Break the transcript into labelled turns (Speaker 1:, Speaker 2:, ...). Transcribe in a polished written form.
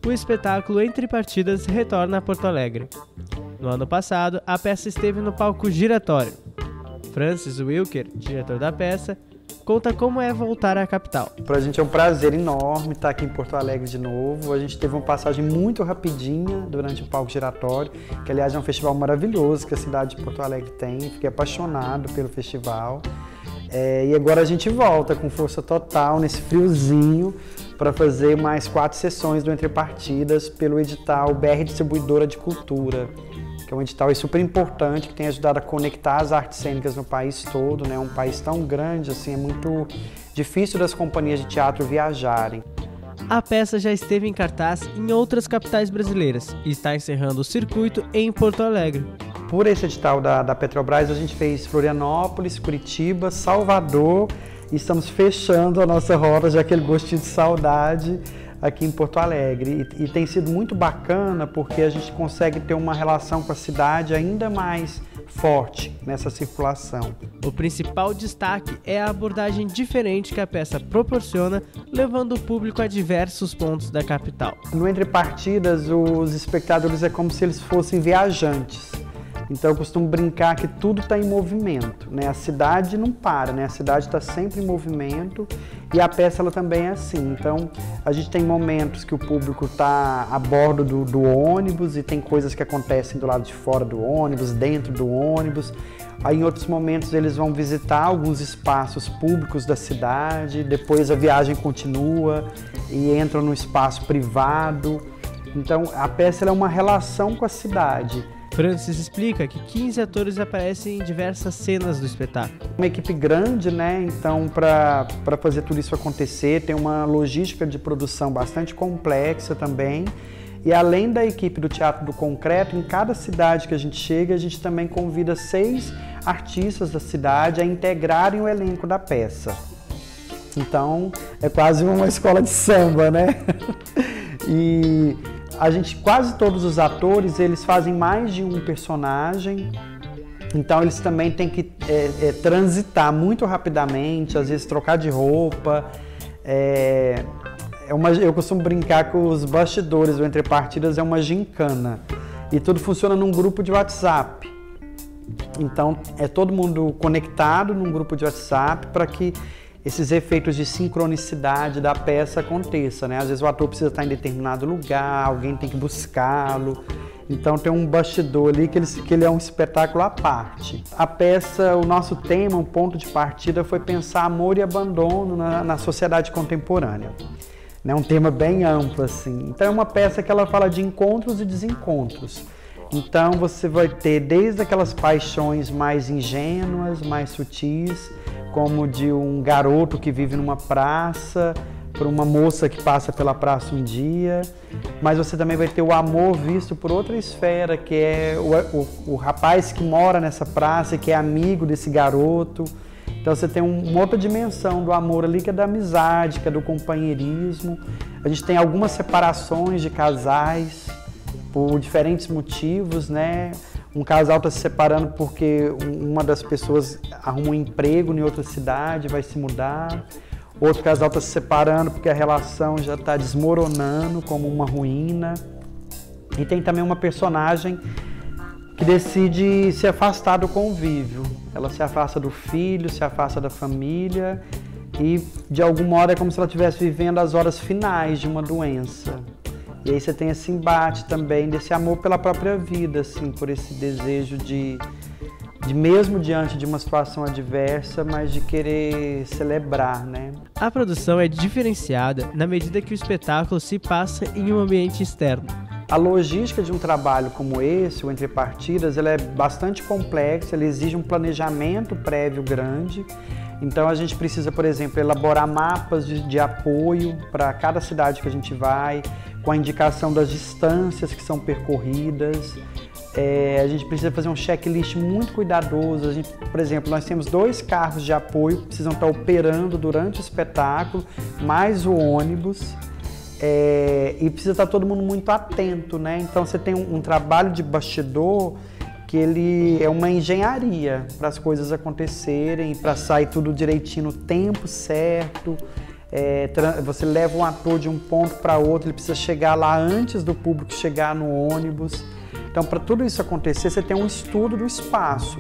Speaker 1: O espetáculo Entre Partidas retorna a Porto Alegre. No ano passado, a peça esteve no palco giratório. Francis Wilker, diretor da peça, conta como é voltar à capital.
Speaker 2: Para a gente é um prazer enorme estar aqui em Porto Alegre de novo. A gente teve uma passagem muito rapidinha durante o palco giratório, que aliás é um festival maravilhoso que a cidade de Porto Alegre tem. Fiquei apaixonado pelo festival. E agora a gente volta com força total nesse friozinho para fazer mais 4 sessões do Entre Partidas pelo edital BR Distribuidora de Cultura, que é um edital super importante que tem ajudado a conectar as artes cênicas no país todo, né? Um país tão grande assim, é muito difícil das companhias de teatro viajarem.
Speaker 1: A peça já esteve em cartaz em outras capitais brasileiras e está encerrando o circuito em Porto Alegre.
Speaker 2: Por esse edital da Petrobras, a gente fez Florianópolis, Curitiba, Salvador e estamos fechando a nossa rota, já aquele gostinho de saudade aqui em Porto Alegre. E tem sido muito bacana porque a gente consegue ter uma relação com a cidade ainda mais forte nessa circulação.
Speaker 1: O principal destaque é a abordagem diferente que a peça proporciona, levando o público a diversos pontos da capital.
Speaker 2: No Entre Partidas, os espectadores é como se eles fossem viajantes. Então eu costumo brincar que tudo está em movimento, né? A cidade não para, né? A cidade está sempre em movimento e a peça ela também é assim. Então a gente tem momentos que o público está a bordo do ônibus e tem coisas que acontecem do lado de fora do ônibus, dentro do ônibus. Aí em outros momentos eles vão visitar alguns espaços públicos da cidade, depois a viagem continua e entram no espaço privado. Então a peça ela é uma relação com a cidade.
Speaker 1: Francis explica que 15 atores aparecem em diversas cenas do espetáculo.
Speaker 2: Uma equipe grande, né? Então, para fazer tudo isso acontecer, tem uma logística de produção bastante complexa também. E além da equipe do Teatro do Concreto, em cada cidade que a gente chega, a gente também convida 6 artistas da cidade a integrarem o elenco da peça. Então, é quase uma escola de samba, né? E quase todos os atores, eles fazem mais de um personagem, então eles também têm que transitar muito rapidamente, às vezes trocar de roupa. Eu costumo brincar que os bastidores do Entre Partidas é uma gincana e tudo funciona num grupo de WhatsApp. Então é todo mundo conectado num grupo de WhatsApp para que esses efeitos de sincronicidade da peça aconteçam, né? Às vezes o ator precisa estar em determinado lugar, alguém tem que buscá-lo. Então tem um bastidor ali que ele é um espetáculo à parte. A peça, o nosso tema, um ponto de partida foi pensar amor e abandono na sociedade contemporânea. É um tema bem amplo, assim. Então é uma peça que ela fala de encontros e desencontros. Então você vai ter desde aquelas paixões mais ingênuas, mais sutis, como de um garoto que vive numa praça, por uma moça que passa pela praça um dia, mas você também vai ter o amor visto por outra esfera, que é o rapaz que mora nessa praça, que é amigo desse garoto. Então você tem uma outra dimensão do amor ali, que é da amizade, que é do companheirismo. A gente tem algumas separações de casais por diferentes motivos, né? Um casal está se separando porque uma das pessoas arruma um emprego em outra cidade, vai se mudar. Outro casal está se separando porque a relação já está desmoronando como uma ruína. E tem também uma personagem que decide se afastar do convívio. Ela se afasta do filho, se afasta da família e de algum modo é como se ela estivesse vivendo as horas finais de uma doença. E aí você tem esse embate também desse amor pela própria vida, assim, por esse desejo de mesmo diante de uma situação adversa, mas de querer celebrar, né?
Speaker 1: A produção é diferenciada na medida que o espetáculo se passa em um ambiente externo.
Speaker 2: A logística de um trabalho como esse, o Entre Partidas, ela é bastante complexa, ela exige um planejamento prévio grande. Então a gente precisa, por exemplo, elaborar mapas de apoio para cada cidade que a gente vai, com a indicação das distâncias que são percorridas. A gente precisa fazer um checklist muito cuidadoso. Por exemplo, nós temos 2 carros de apoio que precisam estar operando durante o espetáculo, mais o ônibus. E precisa estar todo mundo muito atento, né? Então você tem um trabalho de bastidor que ele é uma engenharia para as coisas acontecerem, para sair tudo direitinho no tempo certo. você leva um ator de um ponto para outro, ele precisa chegar lá antes do público chegar no ônibus. Então, para tudo isso acontecer, você tem um estudo do espaço.